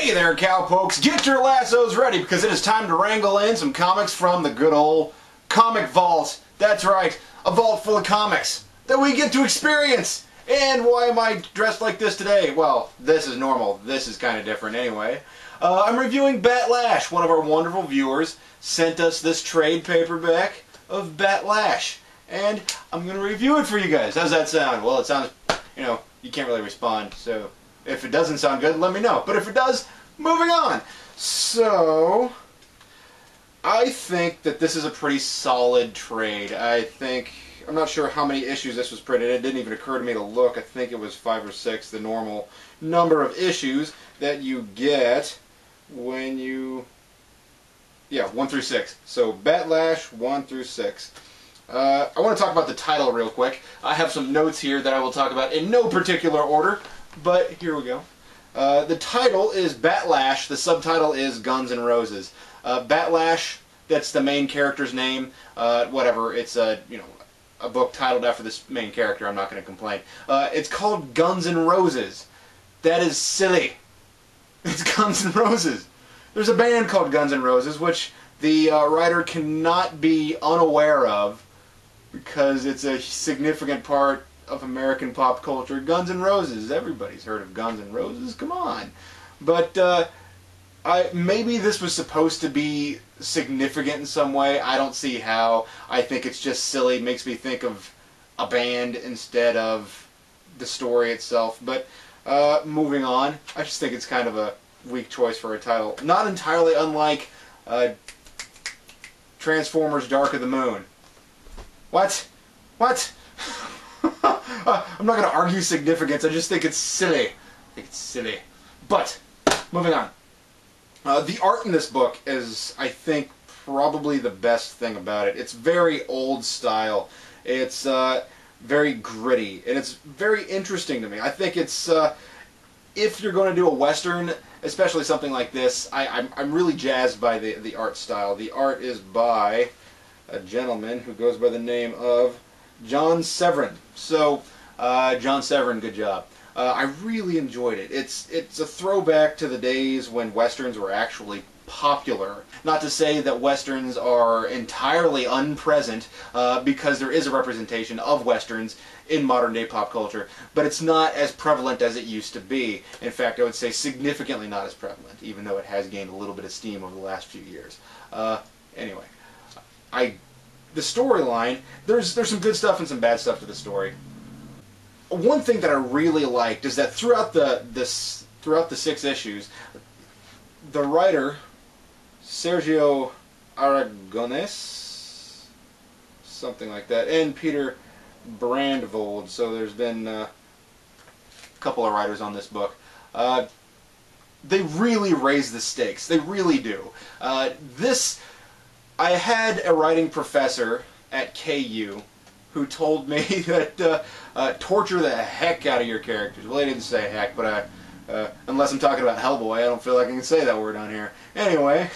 Hey there, cowpokes! Get your lassos ready because it is time to wrangle in some comics from the good old comic vault. That's right, a vault full of comics that we get to experience. And why am I dressed like this today? Well, this is normal. This is kind of different anyway. I'm reviewing Bat Lash. One of our wonderful viewers sent us this trade paperback of Bat Lash. And I'm going to review it for you guys. How's that sound? Well, it sounds, you can't really respond, so if it doesn't sound good, let me know. But if it does, moving on. So, I think that this is a pretty solid trade. I'm not sure how many issues this was printed. It didn't even occur to me to look. I think it was 5 or 6, the normal number of issues that you get when you... Yeah, 1 through 6. So, Bat Lash, 1 through 6. I want to talk about the title real quick. I have some notes here that I will talk about in no particular order, but here we go. The title is Bat Lash. The subtitle is Guns N' Roses. Bat Lash, that's the main character's name. Whatever, it's a book titled after this main character. I'm not going to complain. It's called Guns N' Roses. That is silly. It's Guns N' Roses. There's a band called Guns N' Roses, which the writer cannot be unaware of because it's a significant part of American pop culture. Guns N' Roses. Everybody's heard of Guns N' Roses. Come on. But maybe this was supposed to be significant in some way. I don't see how. I think it's just silly. It makes me think of a band instead of the story itself. But moving on, I just think it's kind of a weak choice for a title. Not entirely unlike Transformers Dark of the Moon. What? What? I'm not going to argue significance. I just think it's silly. I think it's silly. But, moving on. The art in this book is, I think, probably the best thing about it. It's very old style. It's very gritty. And it's very interesting to me. I think it's, if you're going to do a Western, especially something like this, I'm really jazzed by the art style. The art is by a gentleman who goes by the name of John Severin. So, John Severin, good job. I really enjoyed it. It's a throwback to the days when Westerns were actually popular. Not to say that Westerns are entirely unpresent, because there is a representation of Westerns in modern day pop culture, but it's not as prevalent as it used to be. In fact, I would say significantly not as prevalent, even though it has gained a little bit of steam over the last few years. Anyway, the storyline, there's some good stuff and some bad stuff to the story. One thing that I really liked is that throughout the 6 issues, the writer, Sergio Aragonés, something like that, and Peter Brandvold, so there's been a couple of writers on this book. They really raise the stakes. They really do. I had a writing professor at KU who told me that torture the heck out of your characters. Well, he didn't say heck, but unless I'm talking about Hellboy, I don't feel like I can say that word on here. Anyway,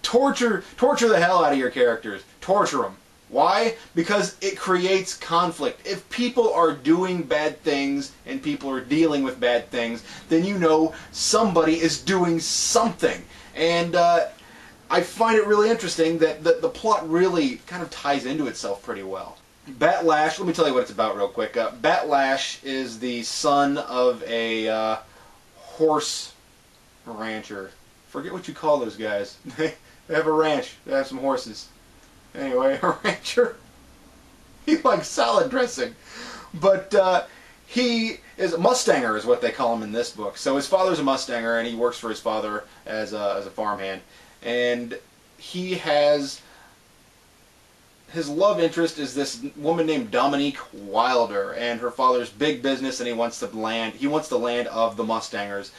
torture the hell out of your characters. Torture them. Why? Because it creates conflict. If people are doing bad things and people are dealing with bad things, then you know somebody is doing something. And I find it really interesting that the plot really kind of ties into itself pretty well. Bat Lash, let me tell you what it's about real quick. Bat Lash is the son of a horse rancher. Forget what you call those guys. They have a ranch. They have some horses. Anyway, a rancher. He likes salad dressing. But he is a Mustanger is what they call him in this book. So his father's a Mustanger and he works for his father as a farmhand. And he has... his love interest is this woman named Dominique Wilder, and her father's big business, and he wants the land of the Mustangers.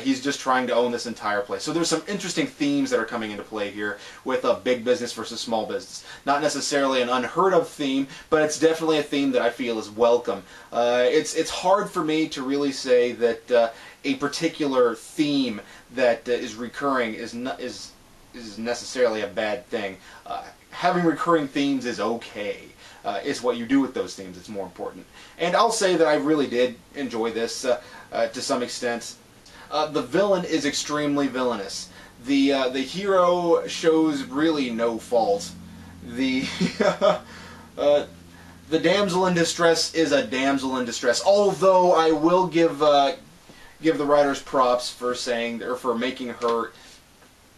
He's just trying to own this entire place. So there's some interesting themes that are coming into play here with a big business versus small business. Not necessarily an unheard of theme, but it's definitely a theme that I feel is welcome. It's hard for me to really say that a particular theme that is recurring is necessarily a bad thing. Having recurring themes is okay. It's what you do with those themes that's more important. And I'll say that I really did enjoy this to some extent. The villain is extremely villainous. The hero shows really no fault. The the damsel in distress is a damsel in distress. Although I will give the writers props for saying, or for making her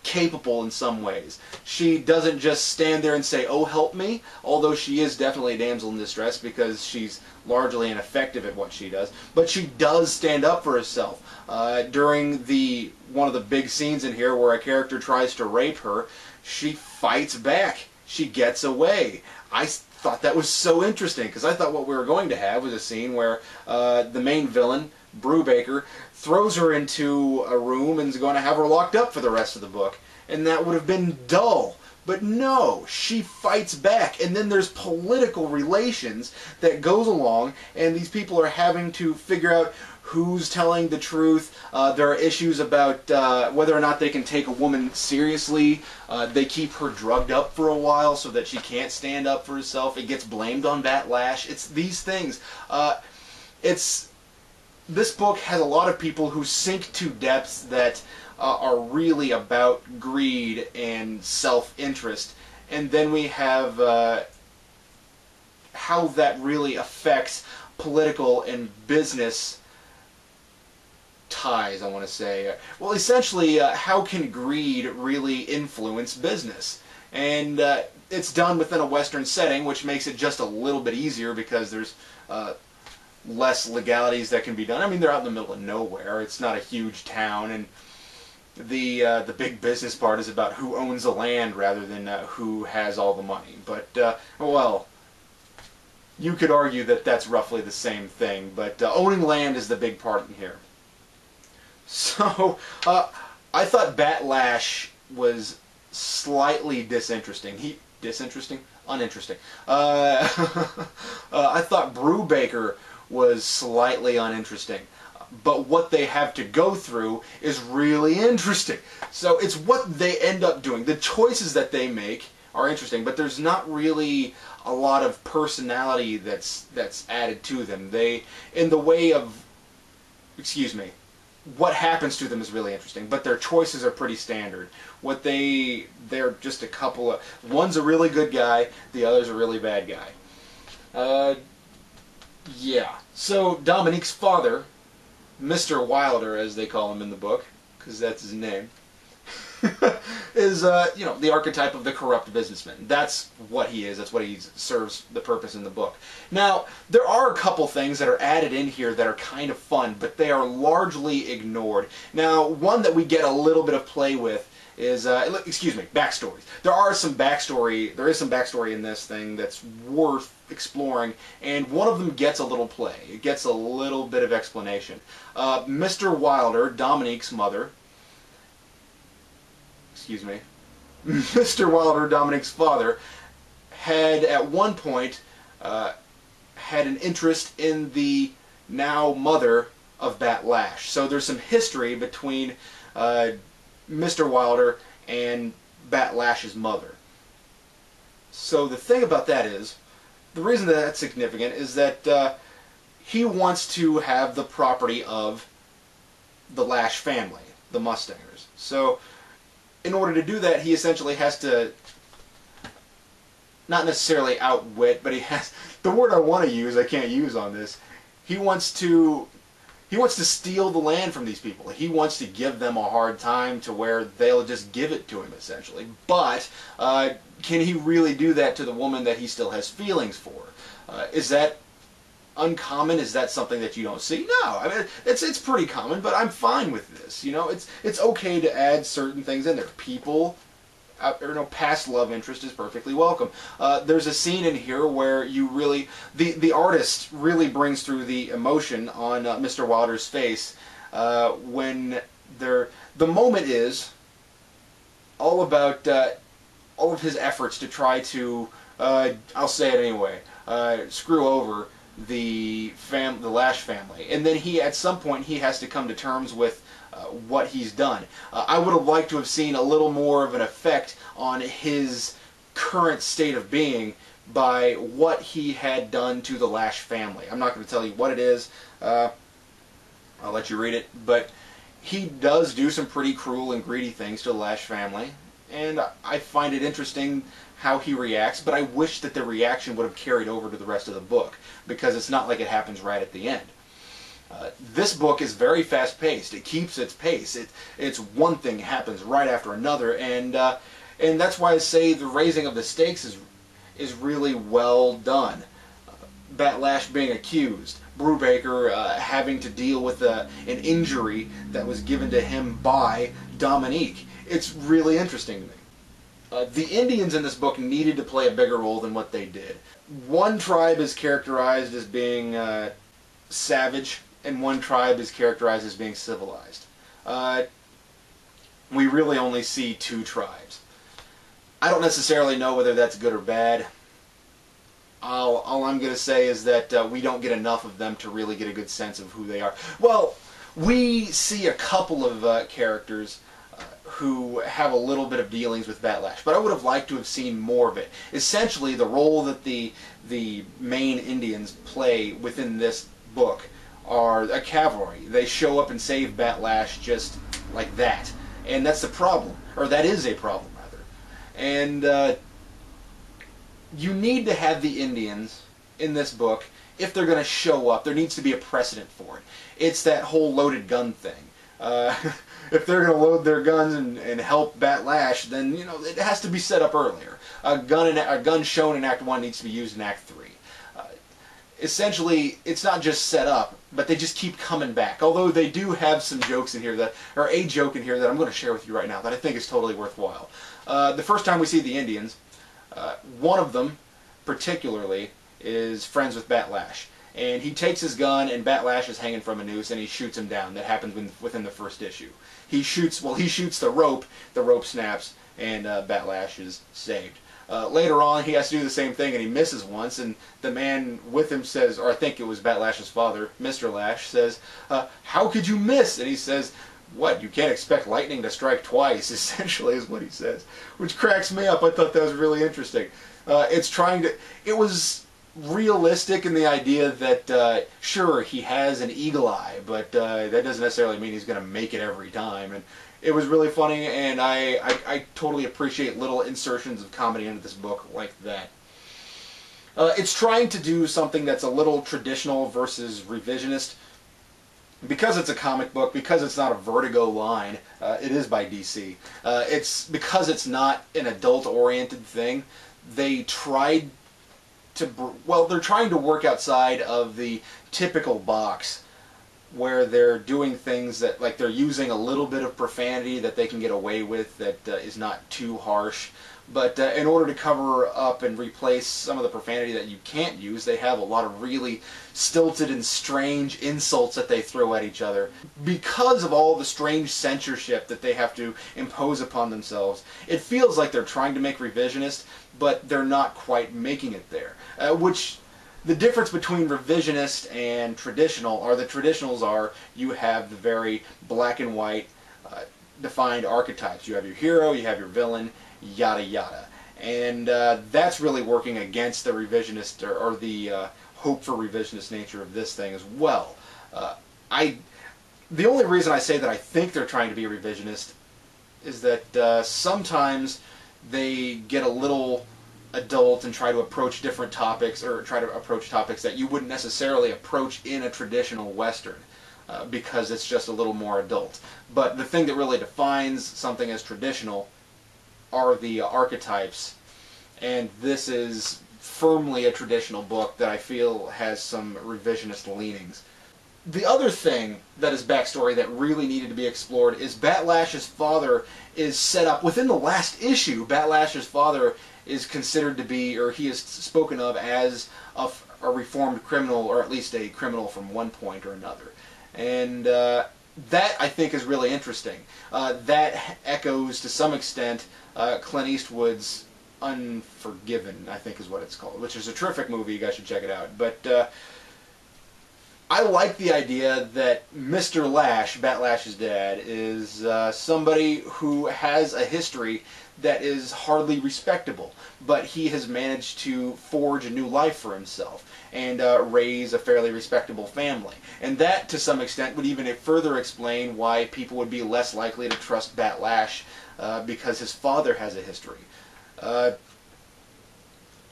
capable in some ways. She doesn't just stand there and say, "Oh, help me," although she is definitely a damsel in distress because she's largely ineffective at what she does. But she does stand up for herself. During one of the big scenes in here where a character tries to rape her, she fights back. She gets away. I thought that was so interesting because I thought what we were going to have was a scene where the main villain, Brubaker, throws her into a room and is going to have her locked up for the rest of the book. And that would have been dull. But no, she fights back. And then there's political relations that goes along, and these people are having to figure out who's telling the truth. There are issues about whether or not they can take a woman seriously. They keep her drugged up for a while so that she can't stand up for herself. It gets blamed on Bat Lash. It's these things. This book has a lot of people who sink to depths that are really about greed and self-interest. And then we have how that really affects political and business ties, I want to say. Well, essentially, how can greed really influence business? And it's done within a Western setting, which makes it just a little bit easier because there's less legalities that can be done. I mean, they're out in the middle of nowhere. It's not a huge town, and the big business part is about who owns the land rather than who has all the money. But, well, you could argue that that's roughly the same thing, but owning land is the big part in here. So, I thought Bat Lash was slightly disinteresting. Disinteresting? Uninteresting. I thought Brubaker was slightly uninteresting. But what they have to go through is really interesting. So it's what they end up doing. The choices that they make are interesting, but there's not really a lot of personality that's added to them. In the way of, excuse me, what happens to them is really interesting, but their choices are pretty standard. They're just a couple of, one's a really good guy, the other's a really bad guy. Yeah. So Dominique's father, Mr. Wilder, as they call him in the book, because that's his name, is, the archetype of the corrupt businessman. That's what he is. That's what he serves the purpose in the book. Now, there are a couple things that are added in here that are kind of fun, but they are largely ignored. Now, one that we get a little bit of play with is, backstories. There is some backstory in this thing that's worth exploring, and one of them gets a little play. It gets a little bit of explanation. Mr. Wilder, Dominique's mother, Mr. Wilder, Dominique's father, had at one point had an interest in the now mother of Bat Lash. So there's some history between Mr. Wilder and Bat Lash's mother. So the thing about that is, the reason that that's significant is that he wants to have the property of the Lash family, the Mustangers. So in order to do that, he essentially has to, not necessarily outwit, but he has, the word I want to use, I can't use on this, he wants to steal the land from these people. He wants to give them a hard time to where they'll just give it to him, essentially. But can he really do that to the woman that he still has feelings for? Is that uncommon? Is that something that you don't see? No, I mean it's pretty common, but I'm fine with this. It's okay to add certain things in there. People, past love interest is perfectly welcome. There's a scene in here where the artist really brings through the emotion on Mr. Wilder's face when the moment is all about all of his efforts to try to, I'll say it anyway, screw over the Lash family, and then at some point he has to come to terms with what he's done. I would have liked to have seen a little more of an effect on his current state of being by what he had done to the Lash family. I'm not going to tell you what it is. I'll let you read it, but he does do some pretty cruel and greedy things to the Lash family, and I find it interesting how he reacts, but I wish that the reaction would have carried over to the rest of the book, because it's not like it happens right at the end. This book is very fast-paced. It keeps its pace. It's one thing happens right after another, and that's why I say the raising of the stakes is really well done. Bat Lash being accused, Brubaker having to deal with an injury that was given to him by Dominique. It's really interesting to me. The Indians in this book needed to play a bigger role than what they did. One tribe is characterized as being savage, and one tribe is characterized as being civilized. We really only see two tribes. I don't necessarily know whether that's good or bad. All I'm going to say is that we don't get enough of them to really get a good sense of who they are. Well, we see a couple of characters who have a little bit of dealings with Bat Lash, but I would have liked to have seen more of it. Essentially, the role that the main Indians play within this book are a cavalry. They show up and save Bat Lash just like that. And that's the problem, or that is a problem, rather. And you need to have the Indians in this book. If they're going to show up, there needs to be a precedent for it. It's that whole loaded gun thing. If they're going to load their guns and help Bat Lash, then it has to be set up earlier. A gun shown in Act 1 needs to be used in Act 3. Essentially, it's not just set up, but they just keep coming back. Although they do have some jokes in here or a joke in here that I'm going to share with you right now that I think is totally worthwhile. The first time we see the Indians, one of them, particularly, is friends with Bat Lash. And he takes his gun, and Bat Lash is hanging from a noose, and he shoots him down. That happens within the first issue. He shoots the rope snaps, and Bat Lash is saved. Later on, he has to do the same thing, and he misses once, and the man with him says, or I think it was Bat Lash's father, Mr. Lash, says, "How could you miss?" And he says, "What, you can't expect lightning to strike twice," essentially is what he says, which cracks me up. I thought that was really interesting. It was realistic in the idea that, sure, he has an eagle eye, but that doesn't necessarily mean he's going to make it every time. And it was really funny, and I totally appreciate little insertions of comedy into this book like that. It's trying to do something that's a little traditional versus revisionist. Because it's a comic book, because it's not a Vertigo line, it is by DC. Because it's not an adult-oriented thing, they're trying to work outside of the typical box where they're doing things that, like, they're using a little bit of profanity that they can get away with that is not too harsh. But in order to cover up and replace some of the profanity that you can't use, they have a lot of really stilted and strange insults that they throw at each other. Because of all the strange censorship that they have to impose upon themselves, it feels like they're trying to make revisionist, but they're not quite making it there. The difference between revisionist and traditional are the traditionals are you have the very black and white defined archetypes. You have your hero, you have your villain, yada yada. And that's really working against the revisionist or the hope for revisionist nature of this thing as well. The only reason I say that I think they're trying to be revisionist is that sometimes they get a little adult and try to approach different topics, or try to approach topics that you wouldn't necessarily approach in a traditional Western, because it's just a little more adult. But the thing that really defines something as traditional are the archetypes, and this is firmly a traditional book that I feel has some revisionist leanings. The other thing that is backstory that really needed to be explored is Bat Lash's father is set up within the last issue. Bat Lash's father is considered to be, or he is spoken of as a reformed criminal, or at least a criminal from one point or another. And that, I think, is really interesting. That echoes, to some extent, Clint Eastwood's Unforgiven, I think is what it's called, which is a terrific movie. You guys should check it out. But I like the idea that Mr. Lash, Bat Lash's dad, is somebody who has a history that is hardly respectable, but he has managed to forge a new life for himself and raise a fairly respectable family. And that, to some extent, would even further explain why people would be less likely to trust Bat Lash because his father has a history.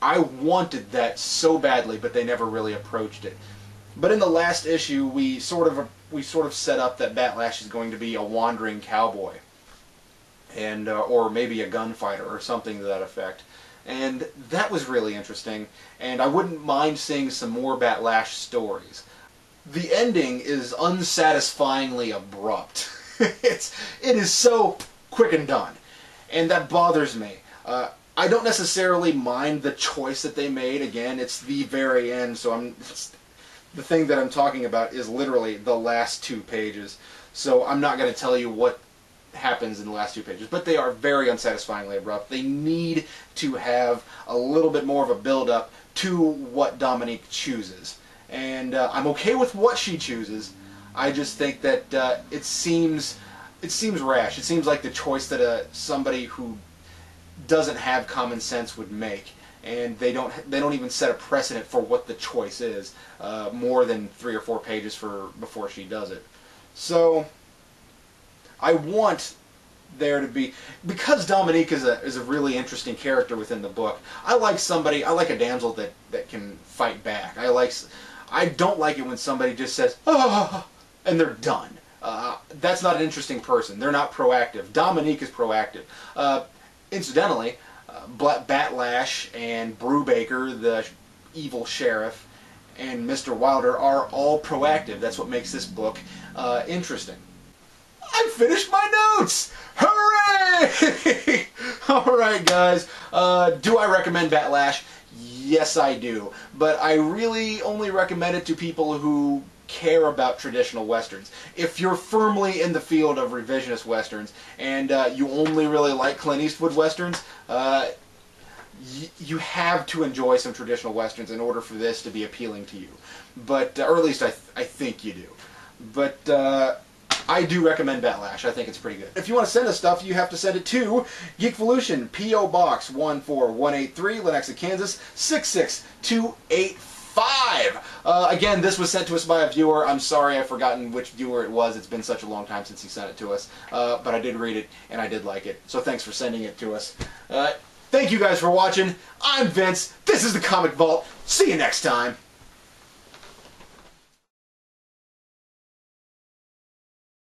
I wanted that so badly, but they never really approached it. But in the last issue, we sort of set up that Bat Lash is going to be a wandering cowboy, and or maybe a gunfighter or something to that effect. And that was really interesting, and I wouldn't mind seeing some more Bat Lash stories. The ending is unsatisfyingly abrupt. It is so quick and done, and that bothers me. I don't necessarily mind the choice that they made. Again, it's the very end, so the thing that I'm talking about is literally the last 2 pages. So I'm not going to tell you what happens in the last 2 pages, but they are very unsatisfyingly abrupt. They need to have a little bit more of a build-up to what Dominique chooses. And I'm okay with what she chooses. I just think that it seems rash. It seems like the choice that somebody who doesn't have common sense would make. And they don't even set a precedent for what the choice is more than 3 or 4 pages before she does it. So I want there to be, because Dominique is a really interesting character within the book. I like a damsel that can fight back. I don't like it when somebody just says "ah" and they're done. That's not an interesting person. They're not proactive. Dominique is proactive. Incidentally, Bat Lash and Brubaker, the evil sheriff, and Mr. Wilder are all proactive. That's what makes this book interesting. I finished my notes! Hooray! Alright, guys. Do I recommend Bat Lash? Yes, I do. But I really only recommend it to people who care about traditional westerns. If you're firmly in the field of revisionist westerns and you only really like Clint Eastwood westerns, you have to enjoy some traditional westerns in order for this to be appealing to you. But or at least I think you do. But I do recommend Bat Lash. I think it's pretty good. If you want to send us stuff, you have to send it to Geekvolution, P.O. Box 14183, Lenexa, Kansas 66285. Again, this was sent to us by a viewer. I'm sorry I've forgotten which viewer it was. It's been such a long time since he sent it to us. But I did read it, and I did like it. So thanks for sending it to us. Thank you guys for watching. I'm Vince. This is the Comic Vault. See you next time.